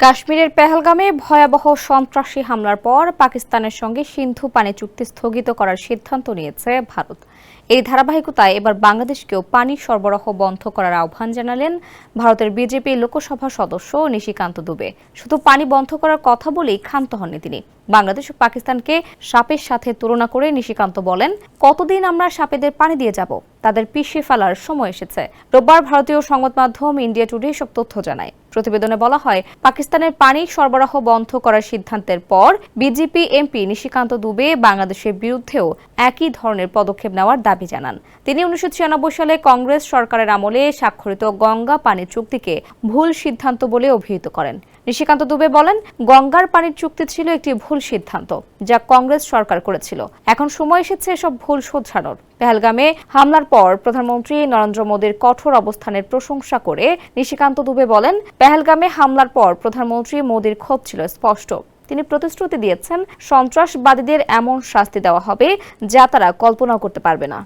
কাশ্মীরের পেহেলগামে ভয়াবহ সন্ত্রাসী হামলার পর পাকিস্তানের সঙ্গে সিন্ধু পানি চুক্তি স্থগিত করার সিদ্ধান্ত নিয়েছে ভারত। এই ধারাবাহিকতায় এবার বাংলাদেশকেও পানি সরবরাহ বন্ধ করার আহ্বান জানালেন ভারতের বিজেপি লোকসভা সদস্য নিশিকান্ত দুবে। শুধু পানি বন্ধ করার কথা বলেই ক্ষান্ত হননি তিনি। বাংলাদেশ ও পাকিস্তানকে সাপের সাথে তুলনা করে নিশিকান্ত বলেন, কতদিন আমরা সাপেদের পানি দিয়ে যাব, তাদের পিষে ফেলার সময় এসেছে। রোববার ভারতীয় সংবাদ মাধ্যম ইন্ডিয়া টুডে এসব তথ্য জানায়। প্রতিবেদনে বলা হয়, পাকিস্তানের পানি সরবরাহ বন্ধ করার সিদ্ধান্তের পর বিজেপি এমপি নিশিকান্ত দুবে বাংলাদেশের বিরুদ্ধেও একই ধরনের পদক্ষেপ নেওয়ার দাবি জানান। তিনি 1996 সালে কংগ্রেস সরকারের আমলে স্বাক্ষরিত গঙ্গা পানি চুক্তিকে ভুল সিদ্ধান্ত বলে অভিহিত করেন। নিশিকান্ত দুবে বলেন, গঙ্গার পানির চুক্তি ছিল একটি ভুল সিদ্ধান্ত, যা কংগ্রেস সরকার করেছিল। এখন সময় এসেছে এসব ভুল শোধরানোর। পেহেলগামে হামলার পর প্রধানমন্ত্রী নরেন্দ্র মোদীর কঠোর অবস্থানের প্রশংসা করে নিশিকান্ত দুবে বলেন, পেহেলগামে হামলার পর প্রধানমন্ত্রী মোদীর ক্ষোভ ছিল স্পষ্ট। তিনি প্রতিশ্রুতি দিয়েছেন, সন্ত্রাসবাদীদের এমন শাস্তি দেওয়া হবে যা তারা কল্পনাও করতে পারবে না।